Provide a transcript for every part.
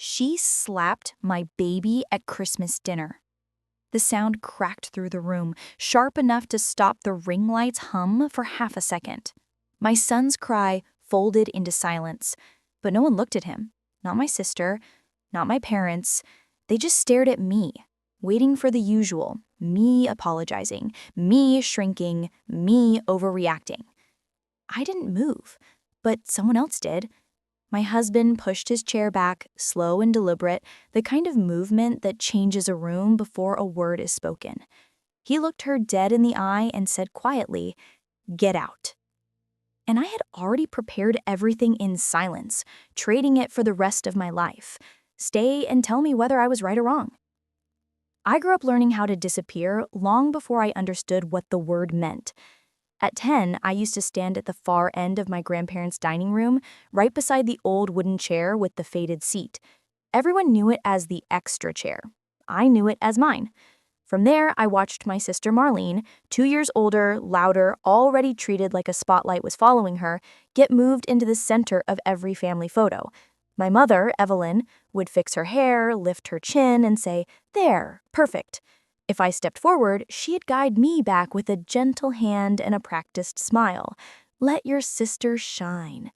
She slapped my baby at Christmas dinner. The sound cracked through the room, sharp enough to stop the ring light's hum for half a second. My son's cry folded into silence, but no one looked at him. Not my sister, not my parents. They just stared at me, waiting for the usual, me apologizing, me shrinking, me overreacting. I didn't move, but someone else did. My husband pushed his chair back, slow and deliberate, the kind of movement that changes a room before a word is spoken. He looked her dead in the eye and said quietly, "Get out." And I had already prepared everything in silence, trading it for the rest of my life. Stay and tell me whether I was right or wrong. I grew up learning how to disappear long before I understood what the word meant. At 10, I used to stand at the far end of my grandparents' dining room, right beside the old wooden chair with the faded seat. Everyone knew it as the extra chair. I knew it as mine. From there, I watched my sister Marlene, 2 years older, louder, already treated like a spotlight was following her, get moved into the center of every family photo. My mother, Evelyn, would fix her hair, lift her chin, and say, "There, perfect." If I stepped forward, she'd guide me back with a gentle hand and a practiced smile. "Let your sister shine."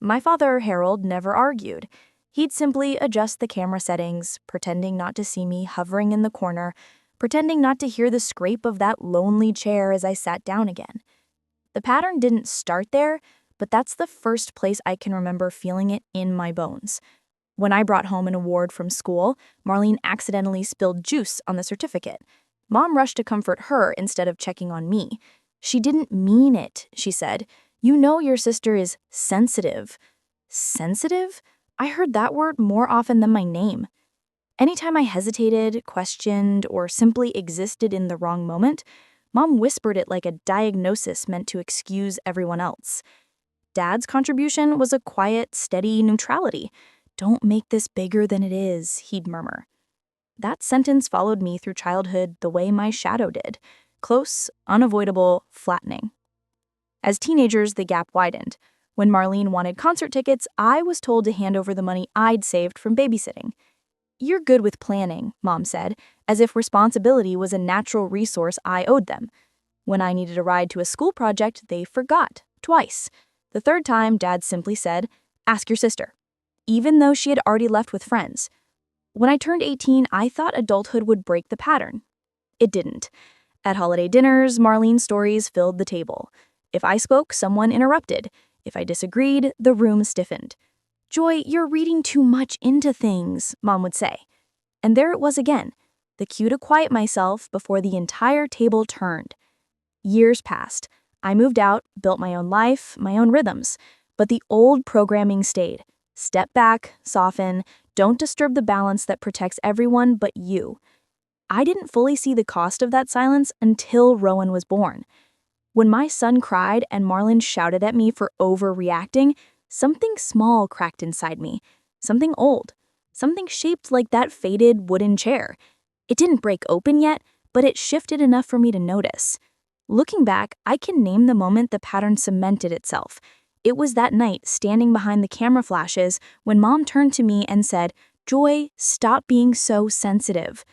My father, Harold, never argued. He'd simply adjust the camera settings, pretending not to see me hovering in the corner, pretending not to hear the scrape of that lonely chair as I sat down again. The pattern didn't start there, but that's the first place I can remember feeling it in my bones. When I brought home an award from school, Marlene accidentally spilled juice on the certificate. Mom rushed to comfort her instead of checking on me. "She didn't mean it," she said. "You know your sister is sensitive." Sensitive? I heard that word more often than my name. Anytime I hesitated, questioned, or simply existed in the wrong moment, Mom whispered it like a diagnosis meant to excuse everyone else. Dad's contribution was a quiet, steady neutrality. "Don't make this bigger than it is," he'd murmur. That sentence followed me through childhood the way my shadow did. Close, unavoidable, flattening. As teenagers, the gap widened. When Marlene wanted concert tickets, I was told to hand over the money I'd saved from babysitting. "You're good with planning," Mom said, as if responsibility was a natural resource I owed them. When I needed a ride to a school project, they forgot, twice. The third time, Dad simply said, "Ask your sister," even though she had already left with friends. When I turned 18, I thought adulthood would break the pattern. It didn't. At holiday dinners, Marlene's stories filled the table. If I spoke, someone interrupted. If I disagreed, the room stiffened. "Joy, you're reading too much into things," Mom would say. And there it was again, the cue to quiet myself before the entire table turned. Years passed. I moved out, built my own life, my own rhythms. But the old programming stayed. Step back, soften, don't disturb the balance that protects everyone but you. I didn't fully see the cost of that silence until Rowan was born. When my son cried and Marlene shouted at me for overreacting, something small cracked inside me. Something old. Something shaped like that faded wooden chair. It didn't break open yet, but it shifted enough for me to notice. Looking back, I can name the moment the pattern cemented itself. It was that night, standing behind the camera flashes, when Mom turned to me and said, "Joy, stop being so sensitive."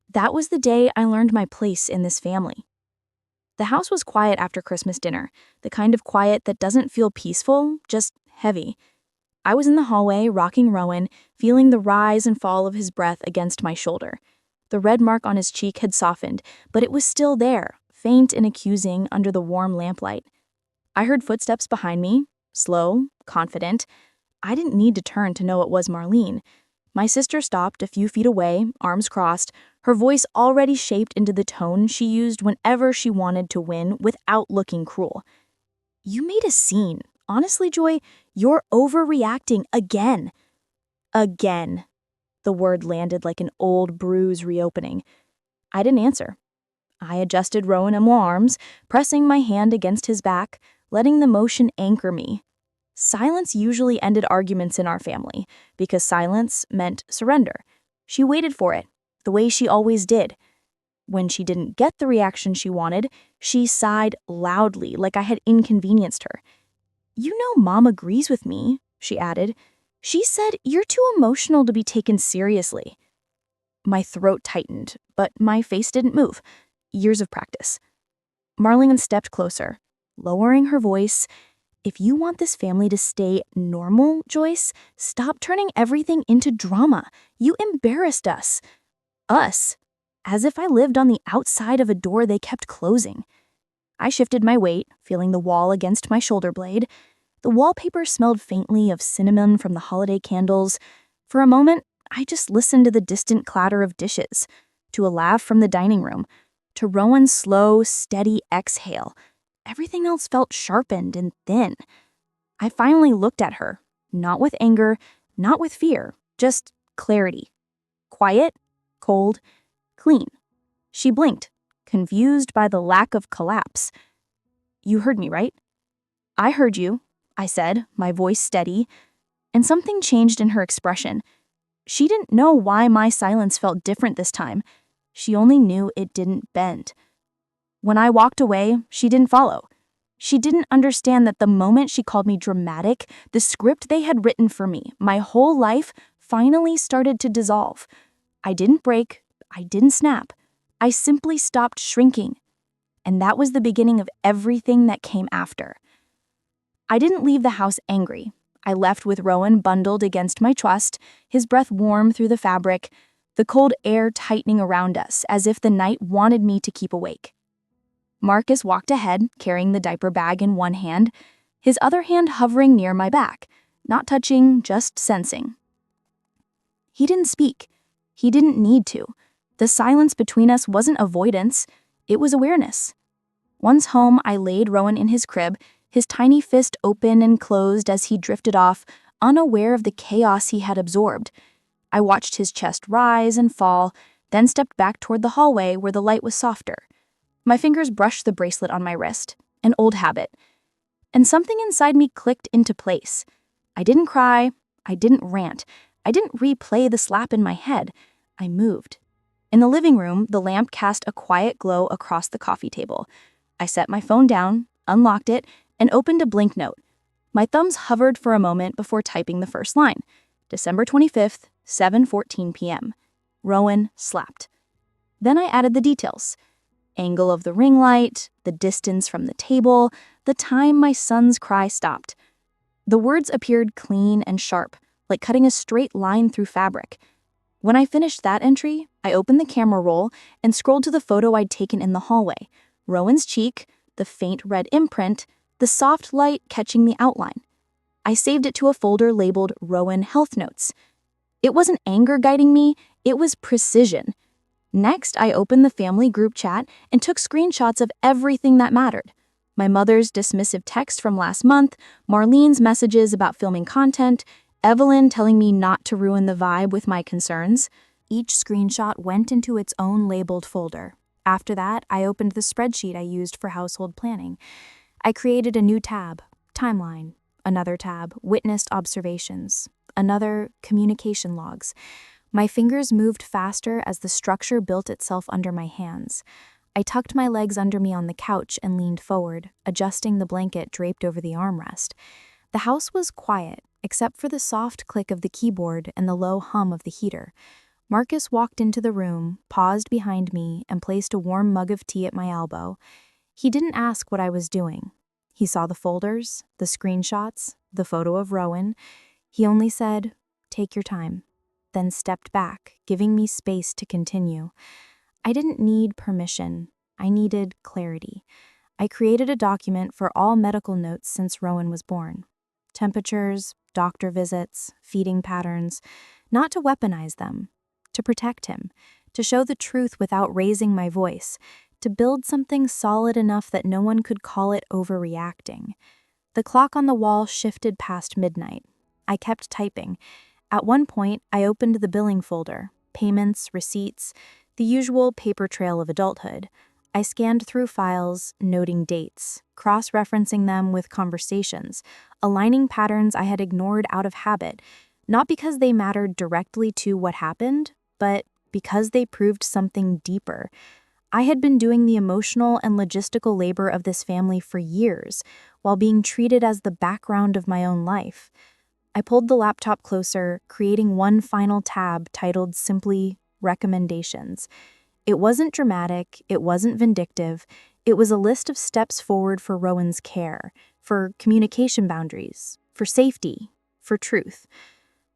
That was the day I learned my place in this family. The house was quiet after Christmas dinner, the kind of quiet that doesn't feel peaceful, just heavy. I was in the hallway, rocking Rowan, feeling the rise and fall of his breath against my shoulder. The red mark on his cheek had softened, but it was still there, faint and accusing under the warm lamplight. I heard footsteps behind me, slow, confident. I didn't need to turn to know it was Marlene. My sister stopped a few feet away, arms crossed, her voice already shaped into the tone she used whenever she wanted to win without looking cruel. "You made a scene. Honestly, Joy, you're overreacting again." Again. The word landed like an old bruise reopening. I didn't answer. I adjusted Rowan in my arms, pressing my hand against his back, letting the motion anchor me. Silence usually ended arguments in our family, because silence meant surrender. She waited for it, the way she always did. When she didn't get the reaction she wanted, she sighed loudly, like I had inconvenienced her. "You know Mom agrees with me," she added. She said, "You're too emotional to be taken seriously." My throat tightened, but my face didn't move. Years of practice. Marlene stepped closer, lowering her voice. "If you want this family to stay normal, Joyce, stop turning everything into drama. You embarrassed us." Us? As if I lived on the outside of a door they kept closing. I shifted my weight, feeling the wall against my shoulder blade. The wallpaper smelled faintly of cinnamon from the holiday candles. For a moment, I just listened to the distant clatter of dishes, to a laugh from the dining room, to Rowan's slow, steady exhale. Everything else felt sharpened and thin. I finally looked at her, not with anger, not with fear, just clarity. Quiet, cold, clean. She blinked, confused by the lack of collapse. "You heard me, right?" "I heard you," I said, my voice steady, and something changed in her expression. She didn't know why my silence felt different this time. She only knew it didn't bend. When I walked away, she didn't follow. She didn't understand that the moment she called me dramatic, the script they had written for me, my whole life, finally started to dissolve. I didn't break. I didn't snap. I simply stopped shrinking. And that was the beginning of everything that came after. I didn't leave the house angry. I left with Rowan bundled against my chest, his breath warm through the fabric, the cold air tightening around us as if the night wanted me to keep awake. Marcus walked ahead, carrying the diaper bag in one hand, his other hand hovering near my back, not touching, just sensing. He didn't speak. He didn't need to. The silence between us wasn't avoidance, it was awareness. Once home, I laid Rowan in his crib, his tiny fist open and closed as he drifted off, unaware of the chaos he had absorbed. I watched his chest rise and fall, then stepped back toward the hallway where the light was softer. My fingers brushed the bracelet on my wrist, an old habit. And something inside me clicked into place. I didn't cry, I didn't rant, I didn't replay the slap in my head. I moved. In the living room, the lamp cast a quiet glow across the coffee table. I set my phone down, unlocked it, and opened a blink note. My thumbs hovered for a moment before typing the first line. December 25th, 7:14 p.m. Rowan slapped. Then I added the details. Angle of the ring light, the distance from the table, the time my son's cry stopped. The words appeared clean and sharp, like cutting a straight line through fabric. When I finished that entry, I opened the camera roll and scrolled to the photo I'd taken in the hallway. Rowan's cheek, the faint red imprint, the soft light catching the outline. I saved it to a folder labeled Rowan Health Notes. It wasn't anger guiding me, it was precision. Next, I opened the family group chat and took screenshots of everything that mattered. My mother's dismissive text from last month, Marlene's messages about filming content, Evelyn telling me not to ruin the vibe with my concerns. Each screenshot went into its own labeled folder. After that, I opened the spreadsheet I used for household planning. I created a new tab, Timeline, another tab, Witnessed Observations, another, Communication Logs. My fingers moved faster as the structure built itself under my hands. I tucked my legs under me on the couch and leaned forward, adjusting the blanket draped over the armrest. The house was quiet, except for the soft click of the keyboard and the low hum of the heater. Marcus walked into the room, paused behind me, and placed a warm mug of tea at my elbow. He didn't ask what I was doing. He saw the folders, the screenshots, the photo of Rowan. He only said, "Take your time," then stepped back, giving me space to continue. I didn't need permission. I needed clarity. I created a document for all medical notes since Rowan was born. Temperatures, doctor visits, feeding patterns, not to weaponize them, to protect him, to show the truth without raising my voice, to build something solid enough that no one could call it overreacting. The clock on the wall shifted past midnight. I kept typing. At one point, I opened the billing folder, payments, receipts, the usual paper trail of adulthood. I scanned through files, noting dates, cross-referencing them with conversations, aligning patterns I had ignored out of habit, not because they mattered directly to what happened, but because they proved something deeper. I had been doing the emotional and logistical labor of this family for years, while being treated as the background of my own life. I pulled the laptop closer, creating one final tab titled simply Recommendations. It wasn't dramatic, it wasn't vindictive, it was a list of steps forward for Rowan's care, for communication boundaries, for safety, for truth.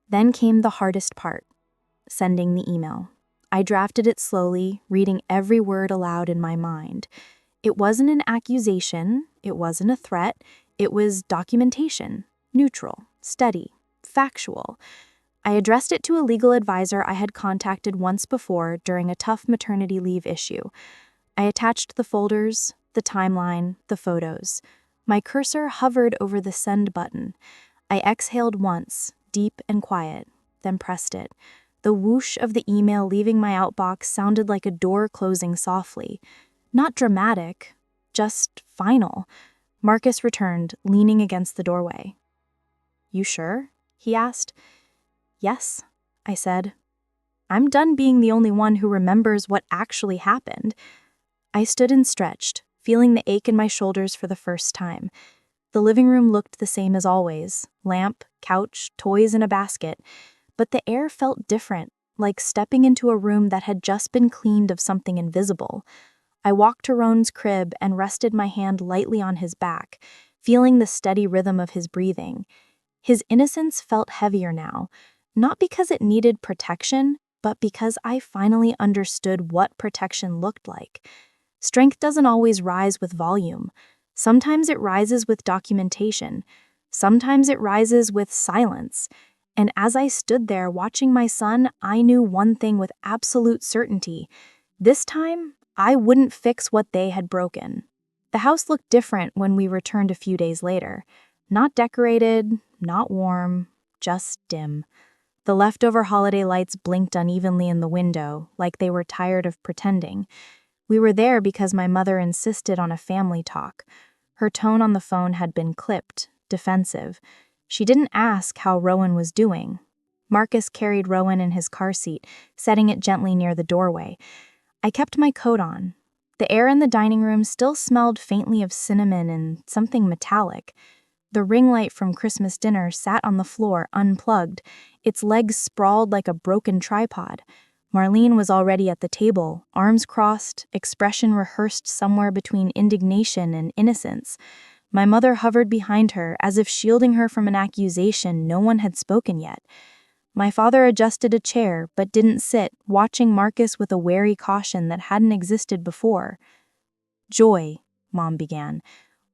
Then came the hardest part, sending the email. I drafted it slowly, reading every word aloud in my mind. It wasn't an accusation, it wasn't a threat, it was documentation, neutral, steady, factual. I addressed it to a legal advisor I had contacted once before during a tough maternity leave issue. I attached the folders, the timeline, the photos. My cursor hovered over the send button. I exhaled once, deep and quiet, then pressed it. The whoosh of the email leaving my outbox sounded like a door closing softly. Not dramatic, just final. Marcus returned, leaning against the doorway. "You sure?" he asked. "Yes," I said. "I'm done being the only one who remembers what actually happened." I stood and stretched, feeling the ache in my shoulders for the first time. The living room looked the same as always, lamp, couch, toys in a basket, but the air felt different, like stepping into a room that had just been cleaned of something invisible. I walked to Roan's crib and rested my hand lightly on his back, feeling the steady rhythm of his breathing. His innocence felt heavier now, not because it needed protection, but because I finally understood what protection looked like. Strength doesn't always rise with volume. Sometimes it rises with documentation. Sometimes it rises with silence. And as I stood there watching my son, I knew one thing with absolute certainty. This time, I wouldn't fix what they had broken. The house looked different when we returned a few days later. Not decorated, not warm, just dim. The leftover holiday lights blinked unevenly in the window, like they were tired of pretending. We were there because my mother insisted on a family talk. Her tone on the phone had been clipped, defensive. She didn't ask how Rowan was doing. Marcus carried Rowan in his car seat, setting it gently near the doorway. I kept my coat on. The air in the dining room still smelled faintly of cinnamon and something metallic. The ring light from Christmas dinner sat on the floor, unplugged, its legs sprawled like a broken tripod. Marlene was already at the table, arms crossed, expression rehearsed somewhere between indignation and innocence. My mother hovered behind her, as if shielding her from an accusation no one had spoken yet. My father adjusted a chair, but didn't sit, watching Marcus with a wary caution that hadn't existed before. "Joy," Mom began.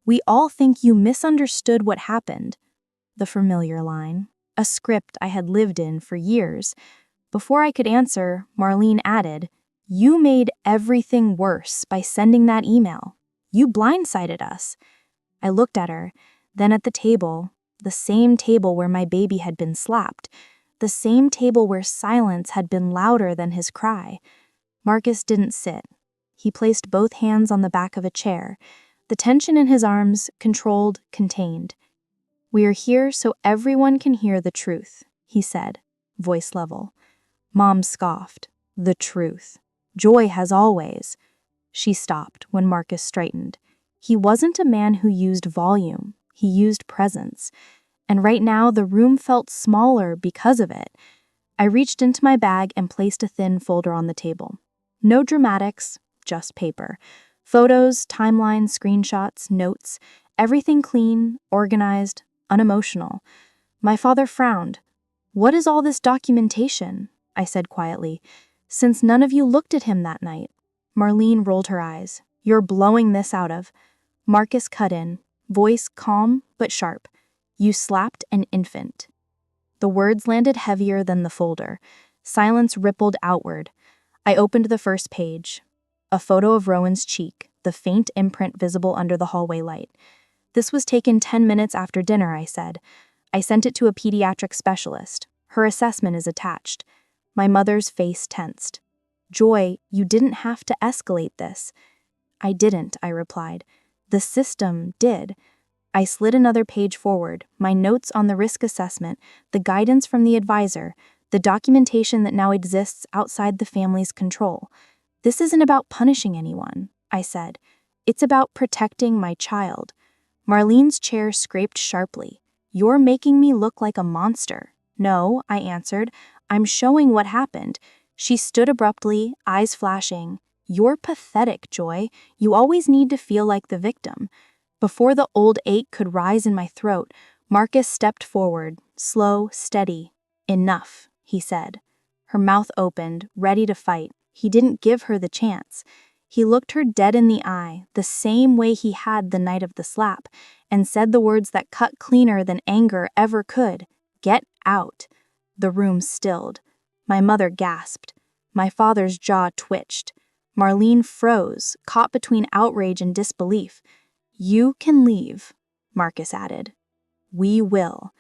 "We all think you misunderstood what happened." The familiar line, a script I had lived in for years. Before I could answer, Marlene added, "You made everything worse by sending that email. You blindsided us." I looked at her, then at the table, the same table where my baby had been slapped, the same table where silence had been louder than his cry. Marcus didn't sit. He placed both hands on the back of a chair, the tension in his arms controlled, contained. "We are here so everyone can hear the truth," he said, voice level. Mom scoffed. "The truth. Joy has always." She stopped when Marcus straightened. He wasn't a man who used volume. He used presence. And right now the room felt smaller because of it. I reached into my bag and placed a thin folder on the table. No dramatics, just paper. Photos, timelines, screenshots, notes, everything clean, organized, unemotional. My father frowned. "What is all this documentation?" I said quietly. "Since none of you looked at him that night." Marlene rolled her eyes. "You're blowing this out of." Marcus cut in, voice calm but sharp. "You slapped an infant." The words landed heavier than the folder. Silence rippled outward. I opened the first page. A photo of Rowan's cheek, the faint imprint visible under the hallway light. "This was taken 10 minutes after dinner," I said. "I sent it to a pediatric specialist. Her assessment is attached." My mother's face tensed. "Joy, you didn't have to escalate this." "I didn't," I replied. "The system did." I slid another page forward, my notes on the risk assessment, the guidance from the advisor, the documentation that now exists outside the family's control. "This isn't about punishing anyone," I said. "It's about protecting my child." Marlene's chair scraped sharply. "You're making me look like a monster." "No," I answered. "I'm showing what happened." She stood abruptly, eyes flashing. "You're pathetic, Joy. You always need to feel like the victim." Before the old ache could rise in my throat, Marcus stepped forward, slow, steady. "Enough," he said. Her mouth opened, ready to fight. He didn't give her the chance. He looked her dead in the eye, the same way he had the night of the slap, and said the words that cut cleaner than anger ever could. "Get out." The room stilled. My mother gasped. My father's jaw twitched. Marlene froze, caught between outrage and disbelief. "You can leave," Marcus added. "We will."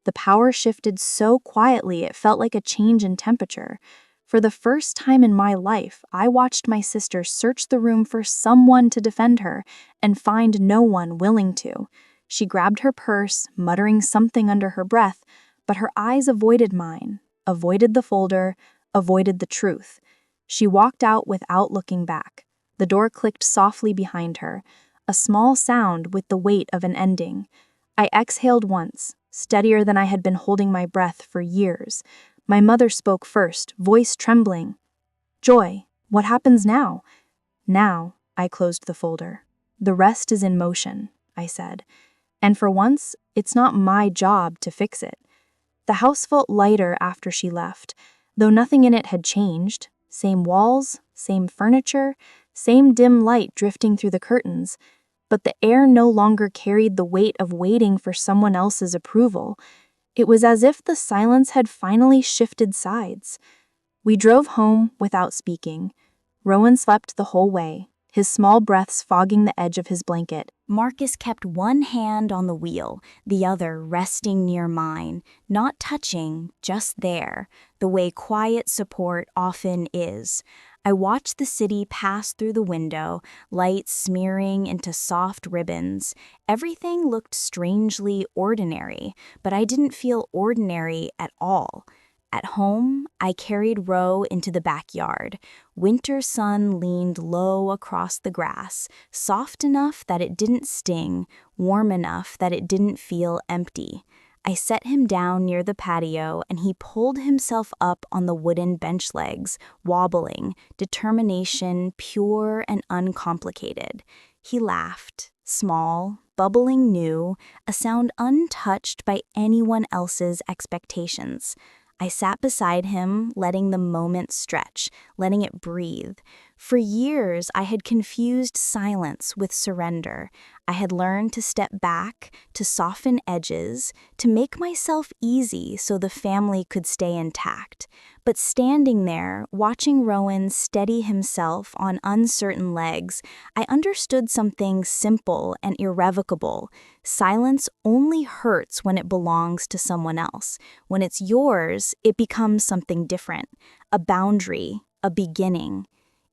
The power shifted so quietly it felt like a change in temperature. For the first time in my life, I watched my sister search the room for someone to defend her and find no one willing to. She grabbed her purse, muttering something under her breath, but her eyes avoided mine, avoided the folder, avoided the truth. She walked out without looking back. The door clicked softly behind her, a small sound with the weight of an ending. I exhaled once, steadier than I had been holding my breath for years. My mother spoke first, voice trembling. "Joy, what happens now?" "Now," I closed the folder. "The rest is in motion," I said. "And for once, it's not my job to fix it." The house felt lighter after she left, though nothing in it had changed. Same walls, same furniture, same dim light drifting through the curtains. But the air no longer carried the weight of waiting for someone else's approval. It was as if the silence had finally shifted sides. We drove home without speaking. Rowan slept the whole way, his small breaths fogging the edge of his blanket. Marcus kept one hand on the wheel, the other resting near mine, not touching, just there, the way quiet support often is. I watched the city pass through the window, lights smearing into soft ribbons. Everything looked strangely ordinary, but I didn't feel ordinary at all. At home, I carried Ro into the backyard. Winter sun leaned low across the grass, soft enough that it didn't sting, warm enough that it didn't feel empty. I set him down near the patio and he pulled himself up on the wooden bench legs, wobbling, determination pure and uncomplicated. He laughed, small, bubbling new, a sound untouched by anyone else's expectations. I sat beside him, letting the moment stretch, letting it breathe. For years, I had confused silence with surrender. I had learned to step back, to soften edges, to make myself easy so the family could stay intact. But standing there, watching Rowan steady himself on uncertain legs, I understood something simple and irrevocable. Silence only hurts when it belongs to someone else. When it's yours, it becomes something different, a boundary, a beginning.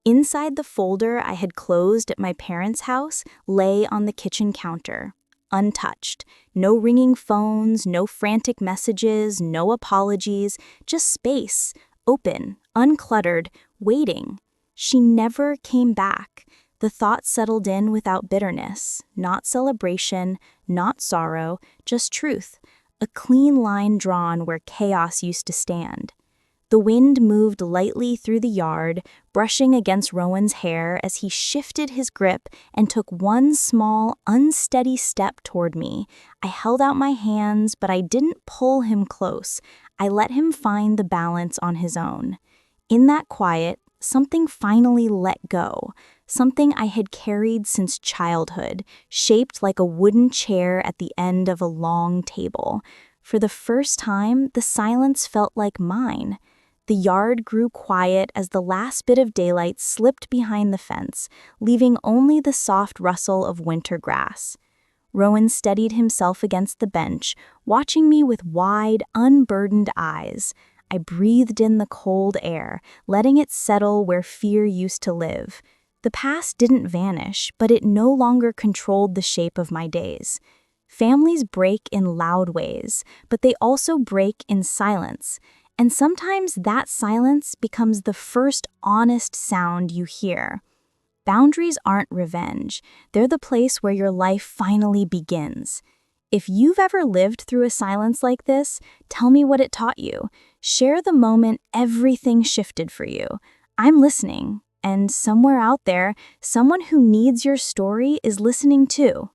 Inside the folder I had closed at my parents' house lay on the kitchen counter, untouched. No ringing phones, no frantic messages, no apologies, just space, open, uncluttered, waiting. She never came back. The thought settled in without bitterness, not celebration, not sorrow, just truth, a clean line drawn where chaos used to stand. The wind moved lightly through the yard, brushing against Rowan's hair as he shifted his grip and took one small, unsteady step toward me. I held out my hands, but I didn't pull him close. I let him find the balance on his own. In that quiet, something finally let go, something I had carried since childhood, shaped like a wooden chair at the end of a long table. For the first time, the silence felt like mine. The yard grew quiet as the last bit of daylight slipped behind the fence, leaving only the soft rustle of winter grass. Rowan steadied himself against the bench, watching me with wide, unburdened eyes. I breathed in the cold air, letting it settle where fear used to live. The past didn't vanish, but it no longer controlled the shape of my days. Families break in loud ways, but they also break in silence. And sometimes that silence becomes the first honest sound you hear. Boundaries aren't revenge. They're the place where your life finally begins. If you've ever lived through a silence like this, tell me what it taught you. Share the moment everything shifted for you. I'm listening, and somewhere out there, someone who needs your story is listening too.